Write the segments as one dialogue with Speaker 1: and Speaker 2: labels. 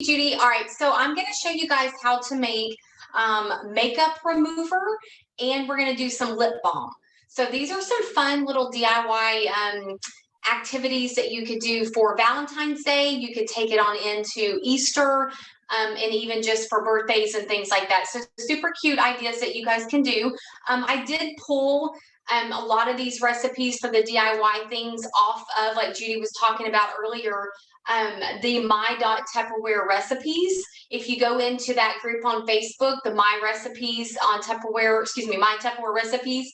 Speaker 1: Judy. All right, so I'm going to show you guys how to make makeup remover, and we're going to do some lip balm. So these are some fun little DIY activities that you could do for Valentine's Day. You could take it on into Easter, and even just for birthdays and things like that. So super cute ideas that you guys can do. I did pull a lot of these recipes for the DIY things off of, like Judy was talking about earlier, the my.Tupperware recipes. If you go into that group on Facebook, the My Recipes on Tupperware, excuse me, My Tupperware Recipes,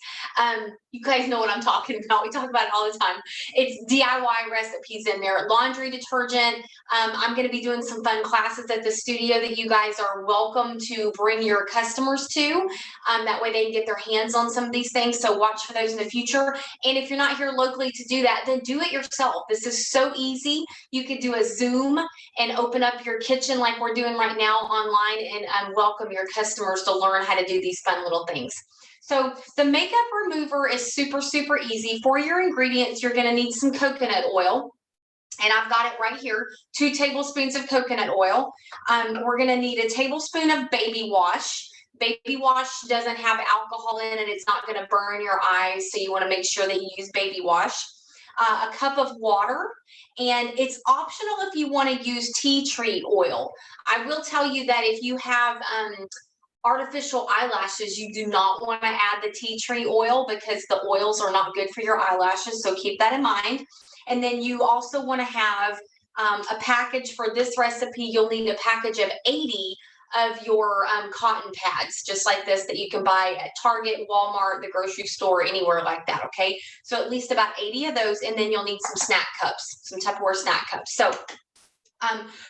Speaker 1: you guys know what I'm talking about. We talk about it all the time. It's DIY recipes in there, laundry detergent. I'm going to be doing some fun classes at the studio that you guys are welcome to bring your customers to. That way they can get their hands on some of these things. So watch for those in the future. And if you're not here locally to do that, then do it yourself. This is so easy. You could do a Zoom and open up your kitchen like we're doing right now online and welcome your customers to learn how to do these fun little things. So the makeup remover is super, super easy. For your ingredients, you're going to need some coconut oil. And I've got it right here, 2 tablespoons of coconut oil. We're going to need a tablespoon of baby wash. Baby wash doesn't have alcohol in it. It's not going to burn your eyes, so you want to make sure that you use baby wash. A cup of water, and it's optional if you want to use tea tree oil. I will tell you that if you have artificial eyelashes, you do not want to add the tea tree oil because the oils are not good for your eyelashes, so keep that in mind. And then you also want to have a package for this recipe. You'll need a package of 80 of your cotton pads, just like this, that you can buy at Target, Walmart, the grocery store, anywhere like that, okay? So at least about 80 of those, and then you'll need some snack cups, some Tupperware snack cups. So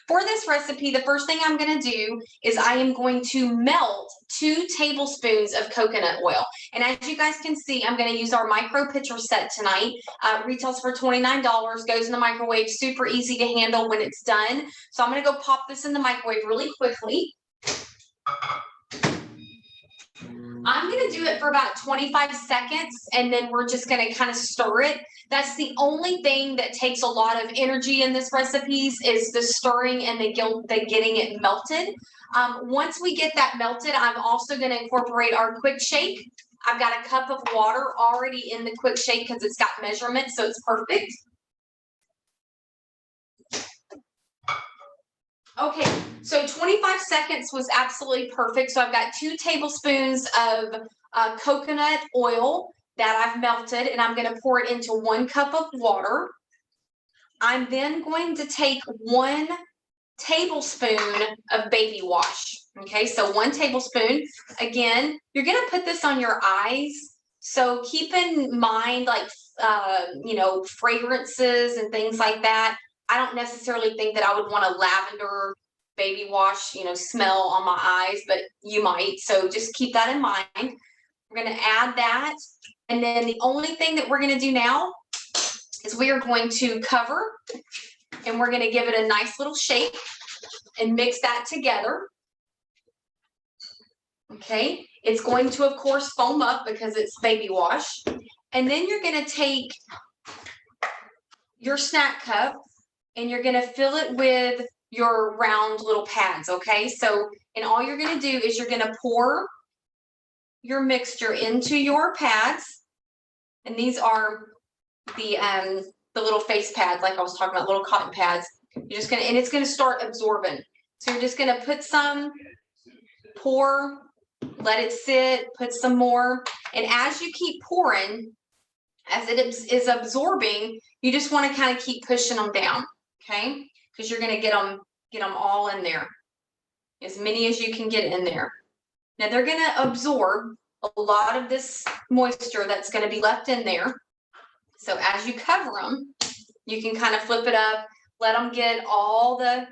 Speaker 1: for this recipe, the first thing I'm going to do is I am going to melt 2 tablespoons of coconut oil. And as you guys can see, I'm going to use our micro pitcher set tonight. Retails for $29, goes in the microwave, super easy to handle when it's done. So I'm going to go pop this in the microwave really quickly. I'm going to do it for about 25 seconds, and then we're just going to kind of stir it. That's the only thing that takes a lot of energy in this recipes is the stirring and the getting it melted. Once we get that melted, I'm also going to incorporate our quick shake. I've got a cup of water already in the quick shake because it's got measurements, so it's perfect. Okay, so 25 seconds was absolutely perfect. So I've got 2 tablespoons of coconut oil that I've melted, and I'm going to pour it into 1 cup of water. I'm then going to take 1 tablespoon of baby wash. Okay, so 1 tablespoon. Again, you're going to put this on your eyes. So keep in mind, like, fragrances and things like that. I don't necessarily think that I would want a lavender baby wash, smell on my eyes, but you might. So just keep that in mind. We're going to add that. And then the only thing that we're going to do now is we are going to cover, and we're going to give it a nice little shake and mix that together. Okay. It's going to, of course, foam up because it's baby wash. And then you're going to take your snack cup, and you're going to fill it with your round little pads, okay? So, and all you're going to do is you're going to pour your mixture into your pads, and these are the little face pads, like I was talking about, little cotton pads. You're just going to, and it's going to start absorbing. So you're just going to put some, pour, let it sit, put some more, and as you keep pouring, as it is absorbing, you just want to kind of keep pushing them down. Okay, because you're going to get them all in there, as many as you can get in there. Now they're going to absorb a lot of this moisture that's going to be left in there. So as you cover them, you can kind of flip it up, let them get all the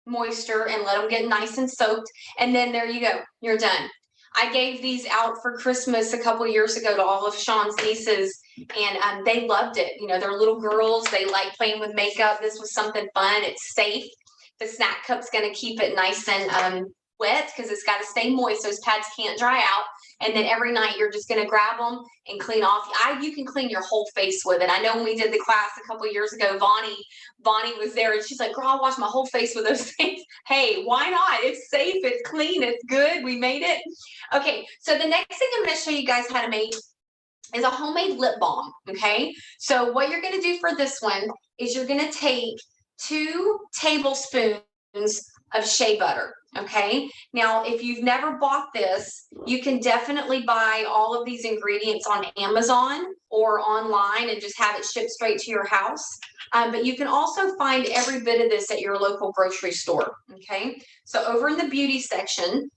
Speaker 1: moisture and let them get nice and soaked. And then there you go, you're done. I gave these out for Christmas a couple years ago to all of Sean's nieces, and they loved it. They're little girls. They like playing with makeup. This was something fun. It's safe. The snack cup's going to keep it nice and wet because it's got to stay moist. Those pads can't dry out. And then every night you're just going to grab them and clean off. You can clean your whole face with it. I know when we did the class a couple of years ago, Bonnie was there and she's like, girl, I'll wash my whole face with those things. Hey, why not? It's safe, it's clean, it's good. We made it. Okay, so the next thing I'm going to show you guys how to make is a homemade lip balm. Okay, so what you're going to do for this one is you're going to take 2 tablespoons of shea butter. Okay, now if you've never bought this, you can definitely buy all of these ingredients on Amazon or online and just have it shipped straight to your house. But you can also find every bit of this at your local grocery store. Okay, so over in the beauty section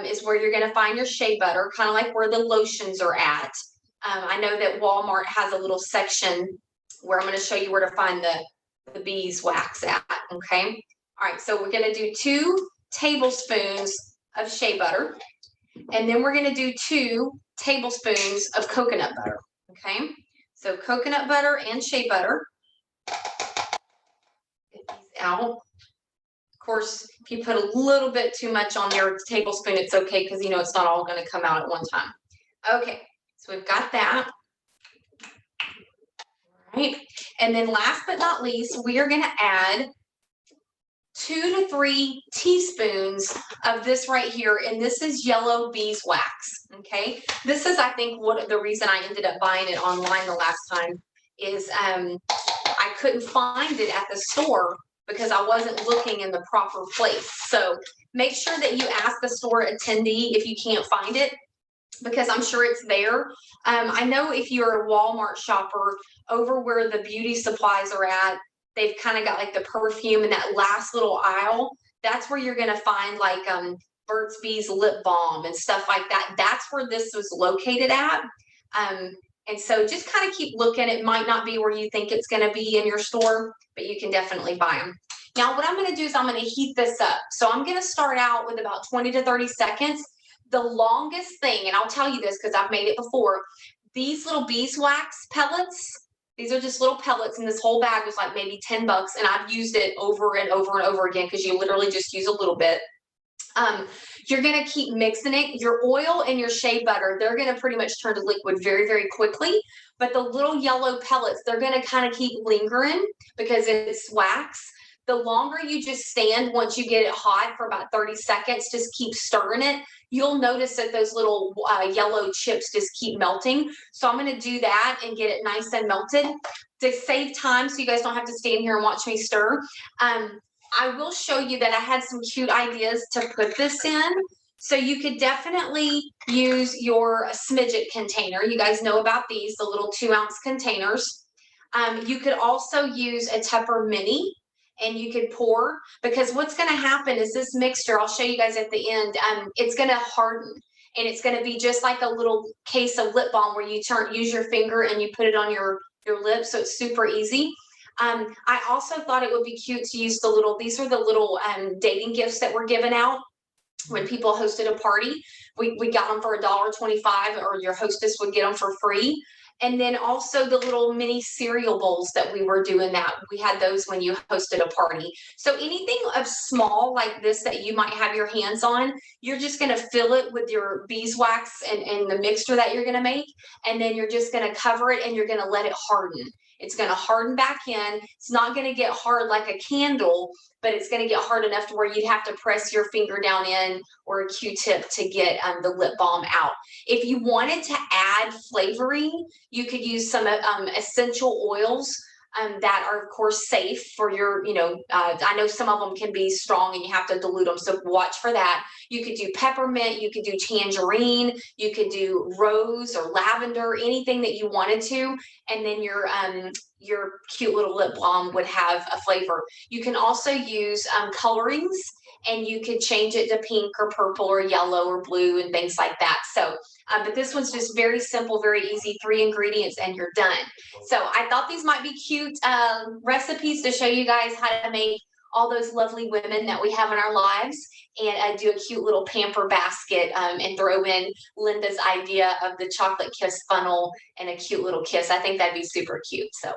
Speaker 1: is where you're going to find your shea butter, kind of like where the lotions are at. I know that Walmart has a little section where I'm going to show you where to find the beeswax at. Okay, all right, so we're going to do 2 tablespoons of shea butter, and then we're going to do 2 tablespoons of coconut butter. Okay, so coconut butter and shea butter. Get these out. Of course, if you put a little bit too much on your tablespoon, it's okay because you know it's not all going to come out at one time. Okay, so we've got that. All right, and then last but not least, we are going to add 2 to 3 teaspoons of this right here, and this is yellow beeswax. Okay, this is, I think, what the reason I ended up buying it online the last time is I couldn't find it at the store because I wasn't looking in the proper place. So make sure that you ask the store attendee if you can't find it, because I'm sure it's there. I know if you're a Walmart shopper, over where the beauty supplies are at, they've kind of got like the perfume in that last little aisle. That's where you're going to find like Burt's Bees lip balm and stuff like that. That's where this was located at. And so just kind of keep looking. It might not be where you think it's going to be in your store, but you can definitely buy them. Now, what I'm going to do is I'm going to heat this up. So I'm going to start out with about 20 to 30 seconds. The longest thing, and I'll tell you this because I've made it before, these little beeswax pellets, these are just little pellets, and this whole bag was like maybe $10, and I've used it over and over and over again because you literally just use a little bit. You're going to keep mixing it. Your oil and your shea butter, they're going to pretty much turn to liquid very, very quickly. But the little yellow pellets, they're going to kind of keep lingering because it's wax. The longer you just stand, once you get it hot for about 30 seconds, just keep stirring it. You'll notice that those little yellow chips just keep melting. So I'm going to do that and get it nice and melted to save time so you guys don't have to stand here and watch me stir. I will show you that I had some cute ideas to put this in. So you could definitely use your smidget container. You guys know about these, the little 2-ounce containers. You could also use a Tupper mini, and you could pour, because what's going to happen is this mixture, I'll show you guys at the end, it's going to harden, and it's going to be just like a little case of lip balm where you use your finger and you put it on your lips, so it's super easy. I also thought it would be cute to use these are the little dating gifts that were given out when people hosted a party. We got them for $1.25, or your hostess would get them for free. And then also the little mini cereal bowls that we were doing, that we had those when you hosted a party. So anything of small like this that you might have your hands on, you're just going to fill it with your beeswax and the mixture that you're going to make. And then you're just going to cover it and you're going to let it harden. It's going to harden back in. It's not going to get hard like a candle, but it's going to get hard enough to where you'd have to press your finger down in or a Q-tip to get the lip balm out. If you wanted to add flavoring, you could use some essential oils that are, of course, safe for your, I know some of them can be strong and you have to dilute them, so watch for that. You could do peppermint, you could do tangerine, you could do rose or lavender, anything that you wanted to, and then your cute little lip balm would have a flavor. You can also use colorings, and you could change it to pink or purple or yellow or blue and things like that. So, but this one's just very simple, very easy, 3 ingredients and you're done. So I thought these might be cute recipes to show you guys how to make all those lovely women that we have in our lives, and do a cute little pamper basket and throw in Linda's idea of the chocolate kiss funnel and a cute little kiss. I think that'd be super cute. So